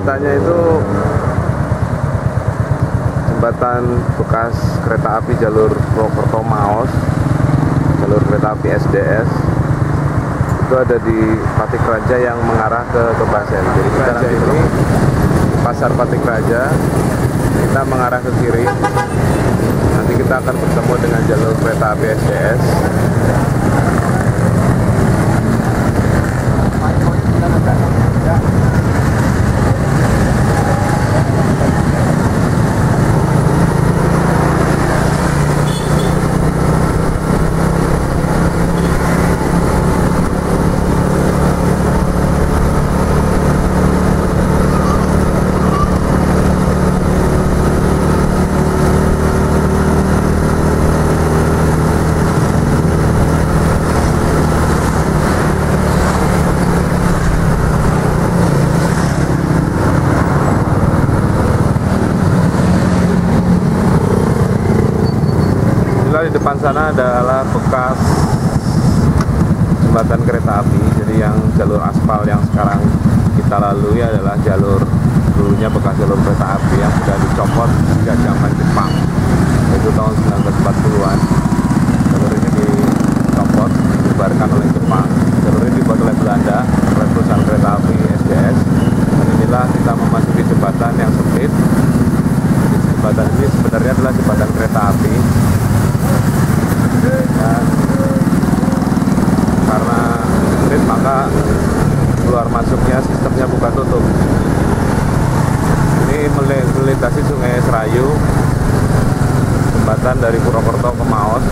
jembatannya itu jembatan bekas kereta api jalur Purwokerto Maos, jalur kereta api SDS. Itu ada di Patik Raja yang mengarah ke Kebasen. Jadi kita nanti ini Pasar Patik Raja, kita mengarah ke kiri. Nanti kita akan bertemu dengan jalur kereta api SDS. Di depan sana adalah bekas jembatan kereta api. Jadi yang jalur aspal yang sekarang kita lalui adalah jalur dulunya bekas jalur kereta api yang sudah dicopot sejak zaman Jepang, yaitu tahun 1940-an. Jalur ini dicopot, dibubarkan oleh Jepang. Jalur ini dibuat oleh Belanda, oleh perusahaan kereta api SDS. Dan inilah kita memasuki jembatan yang sempit. Jembatan ini sebenarnya adalah jembatan kereta api. Dan karena sempit maka keluar masuknya sistemnya buka tutup. Ini melintasi Sungai Serayu, jembatan dari Purwokerto ke Maos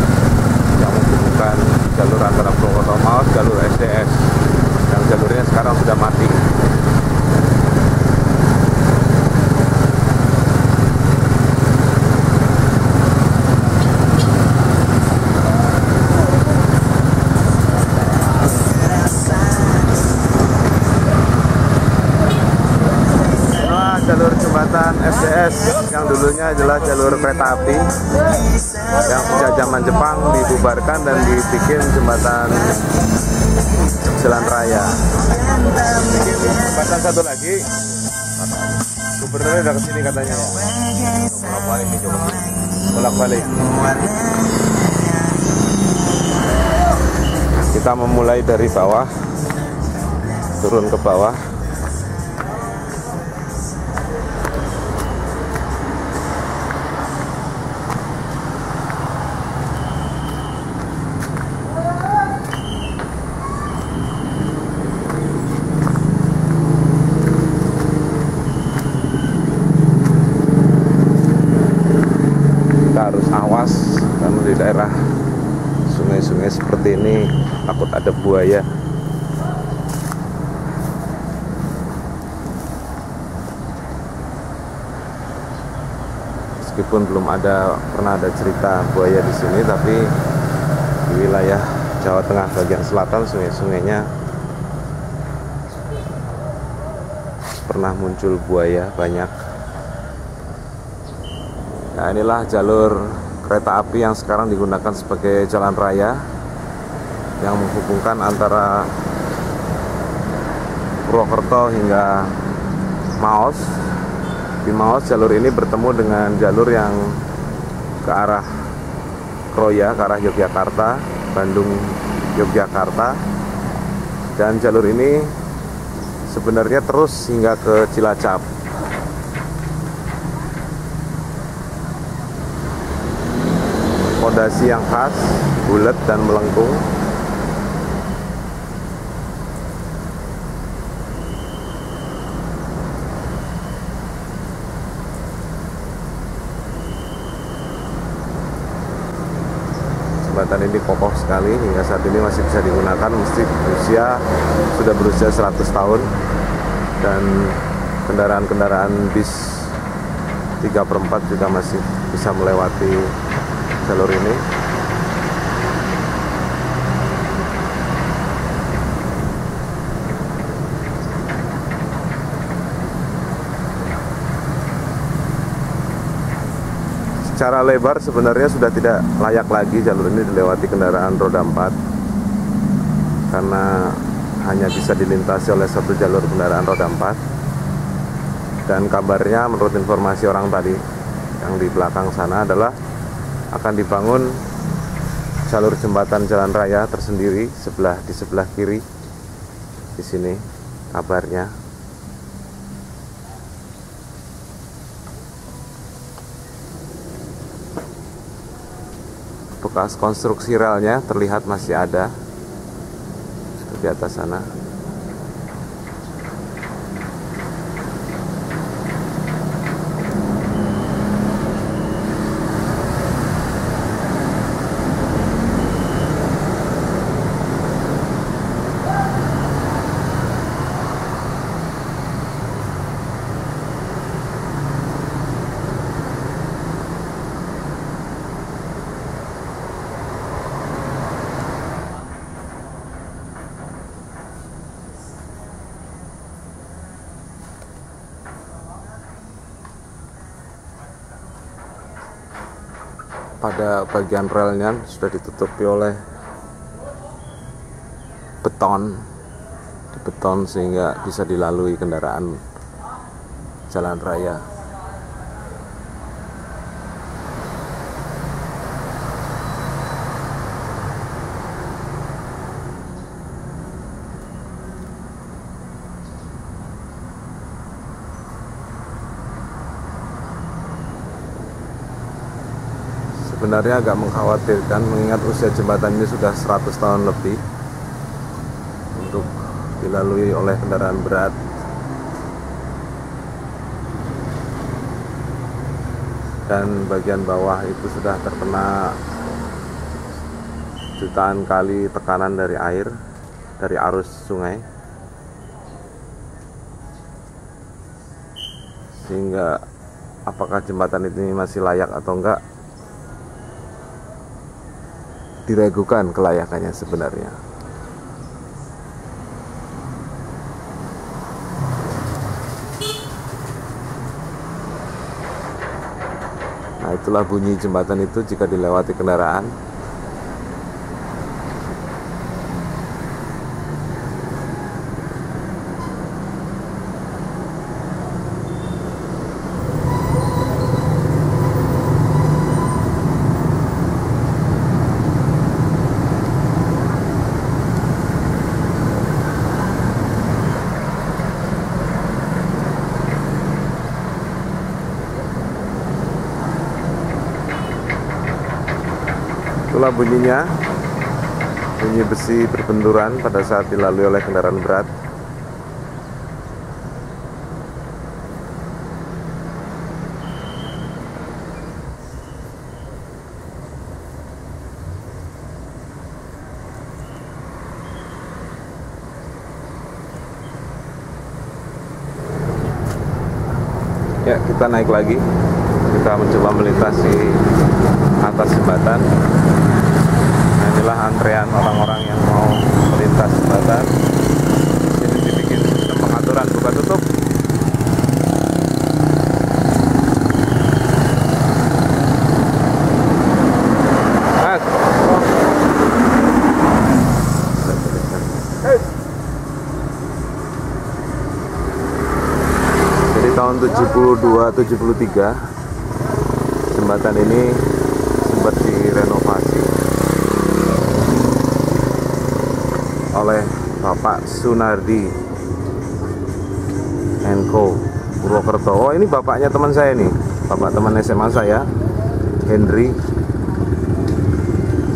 yang menghubungkan jalur antara Purwokerto Maos, jalur SDS yang jalurnya sekarang sudah mati. Jalur jembatan SDS yang dulunya adalah jalur kereta api yang sejak zaman Jepang dibubarkan dan dibikin jembatan jalan raya. Jembatan satu lagi, gubernurnya udah kesini katanya ya. Bolak-balik. Kita memulai dari bawah, turun ke bawah. Harus awas karena di daerah sungai-sungai seperti ini takut ada buaya. Meskipun belum pernah ada cerita buaya di sini, tapi di wilayah Jawa Tengah bagian selatan sungai-sungainya pernah muncul buaya banyak. Nah, inilah jalur kereta api yang sekarang digunakan sebagai jalan raya yang menghubungkan antara Purwokerto hingga Maos. Di Maos jalur ini bertemu dengan jalur yang ke arah Kroya, ke arah Yogyakarta, Bandung, Yogyakarta. Dan jalur ini sebenarnya terus hingga ke Cilacap. Fondasi yang khas, bulat dan melengkung. Jembatan ini kokoh sekali, hingga saat ini masih bisa digunakan meski sudah berusia 100 tahun. Dan kendaraan-kendaraan bis 3/4 juga masih bisa melewati jalur ini. Secara lebar sebenarnya sudah tidak layak lagi jalur ini dilewati kendaraan roda 4 karena hanya bisa dilintasi oleh satu jalur kendaraan roda 4. Dan kabarnya menurut informasi orang tadi yang di belakang sana adalah akan dibangun jalur jembatan jalan raya tersendiri di sebelah kiri di sini kabarnya. Bekas konstruksi relnya terlihat masih ada di atas sana. Pada bagian relnya sudah ditutupi oleh beton sehingga bisa dilalui kendaraan jalan raya. Sebenarnya agak mengkhawatirkan mengingat usia jembatan ini sudah 100 tahun lebih untuk dilalui oleh kendaraan berat. Dan bagian bawah itu sudah terkena jutaan kali tekanan dari air, dari arus sungai, sehingga apakah jembatan ini masih layak atau enggak diragukan kelayakannya sebenarnya. Nah, itulah bunyi jembatan itu jika dilewati kendaraan. Itulah bunyinya, bunyi besi berbenturan pada saat dilalui oleh kendaraan berat. Ya, kita naik lagi. Kita mencoba melintasi atas jembatan. Nah, inilah antrean orang-orang yang mau melintas jembatan. Ini dibikin sistem pengaturan buka tutup. Jadi tahun 72-73 jembatan ini sempat direnovasi oleh Bapak Sunardi Co. Purwokerto. Oh, ini bapaknya teman saya nih, bapak teman SMA saya, Henry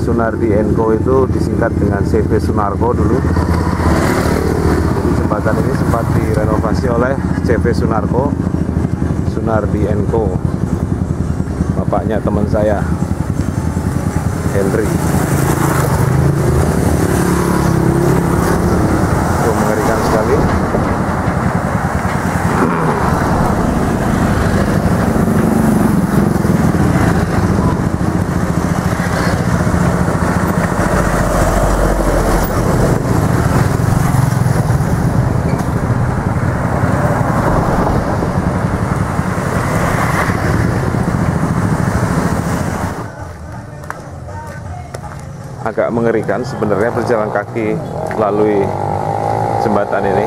Sunardi Co. Itu disingkat dengan CV Sunarko dulu. Jadi jembatan ini sempat direnovasi oleh CV Sunardi Co. Bapaknya teman saya, Henry. Itu mengerikan sekali. Agak mengerikan sebenarnya berjalan kaki melalui jembatan ini.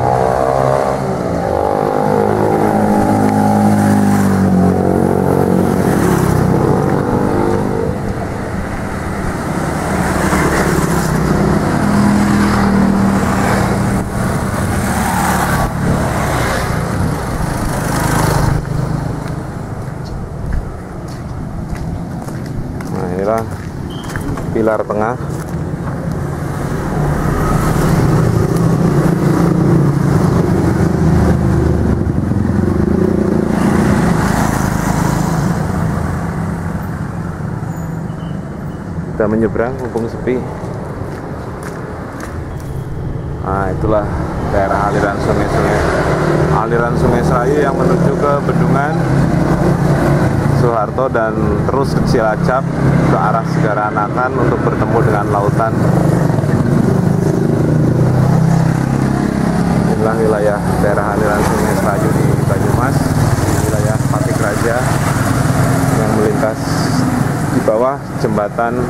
inilah pilar tengah. Kita menyeberang mumpung sepi. Nah, itulah daerah aliran Sungai Serayu yang menuju ke Bendungan Soeharto dan terus ke Cilacap ke arah Segaranakan untuk bertemu dengan lautan. Inilah wilayah daerah aliran Sungai Serayu di Banyumas, wilayah Patik Raja yang melintas di bawah jembatan,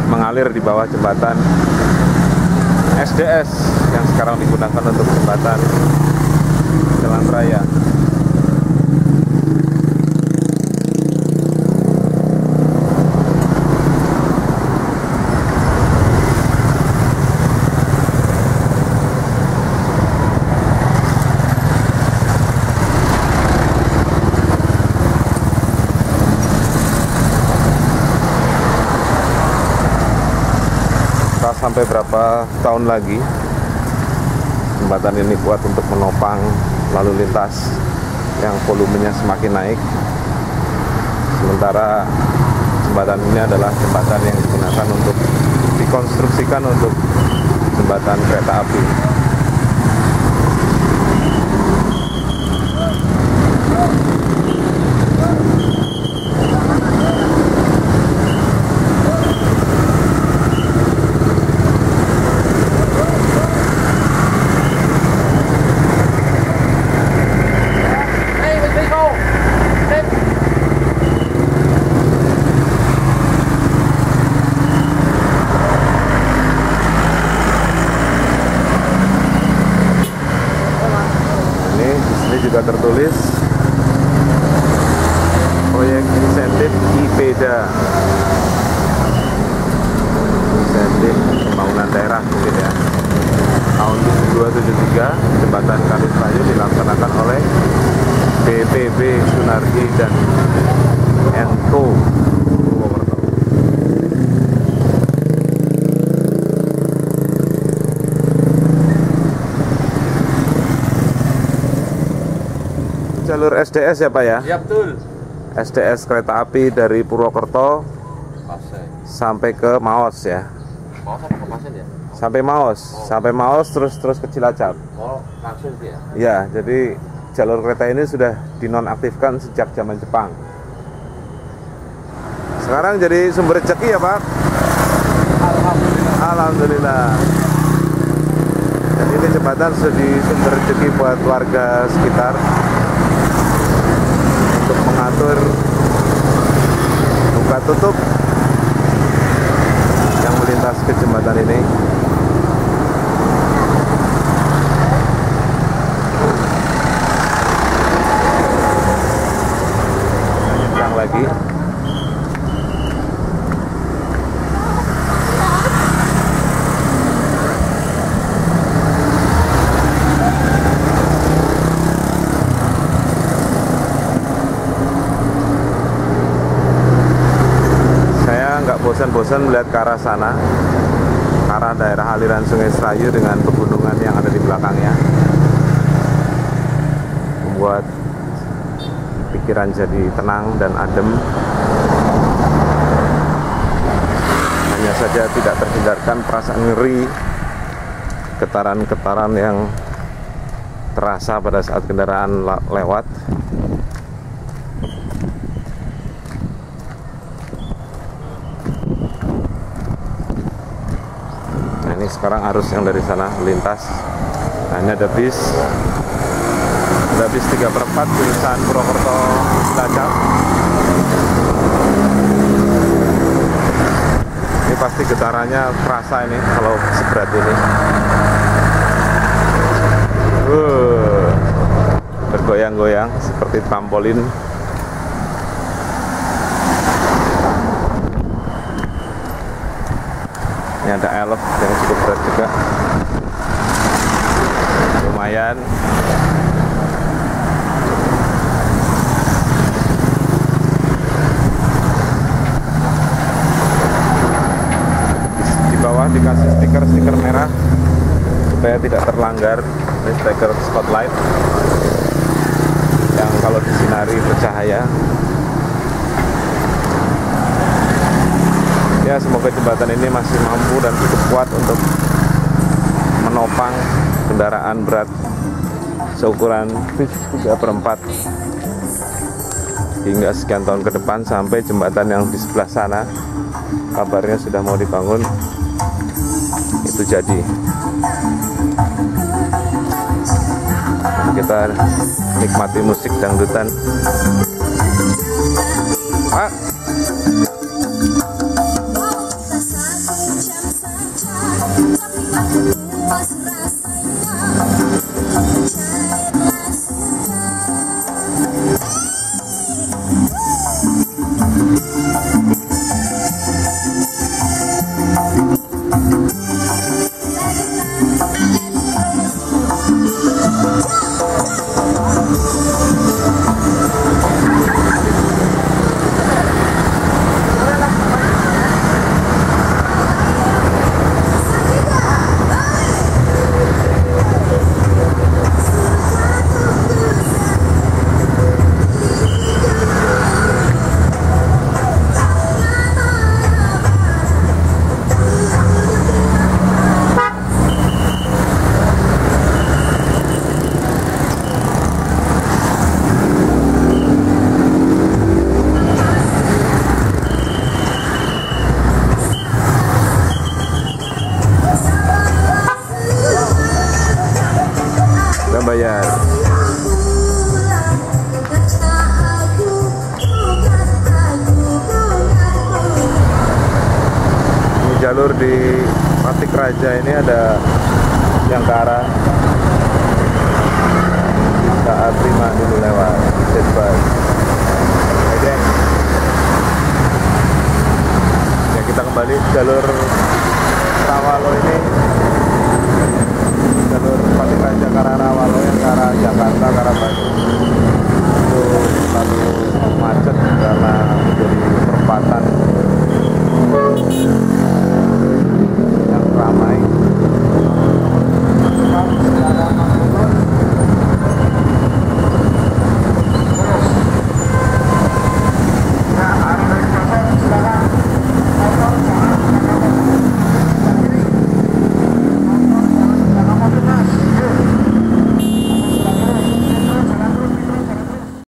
mengalir di bawah jembatan SDS yang sekarang digunakan untuk jembatan jalan raya. Sampai berapa tahun lagi jembatan ini kuat untuk menopang lalu lintas yang volumenya semakin naik, sementara jembatan ini adalah jembatan yang digunakan untuk dikonstruksikan untuk jembatan kereta api. Juga tertulis proyek insentif IPEDA, insentif pembangunan daerah mungkin ya, tahun 273. Jembatan Kali Serayu dilaksanakan oleh BPB Sunardi dan Enco Purwokerto. Jalur SDS ya Pak ya? Iya betul. SDS kereta api dari Purwokerto sampai ke Maos ya? Maos apa ke Pasir ya? Sampai Maos, sampai Maos terus ke Cilacap. Oh, langsung ya? Ya, jadi jalur kereta ini sudah dinonaktifkan sejak zaman Jepang. Sekarang jadi sumber rezeki ya Pak? Alhamdulillah. Alhamdulillah. Dan ini jembatan sudah di sumber rezeki buat warga sekitar untuk mengatur buka tutup yang melintas ke jembatan ini. Yang lagi bosan-bosan melihat ke arah sana, ke arah daerah aliran Sungai Serayu dengan pegunungan yang ada di belakangnya, membuat pikiran jadi tenang dan adem. Hanya saja tidak terhindarkan perasaan ngeri, getaran-getaran yang terasa pada saat kendaraan lewat. Ini sekarang arus yang dari sana melintas. Nah, ini ada bis 3/4 jurusan Purwokerto Cilacap. Ini pasti getarannya kerasa ini kalau seberat ini. Bergoyang-goyang seperti trampolin. Ini ada elf yang cukup berat juga, lumayan. pelanggar. Ini striker spotlight yang kalau disinari bercahaya. Ya, semoga jembatan ini masih mampu dan cukup kuat untuk menopang kendaraan berat seukuran 3/4 hingga sekian tahun ke depan, sampai jembatan yang di sebelah sana kabarnya sudah mau dibangun itu jadi. Kita nikmati musik dangdutan. Pak. Bayar. Ini jalur di Patik Raja ini ada yang ke arah saat 5 dulu lewat Jetbus. Oke. Ya, kita kembali jalur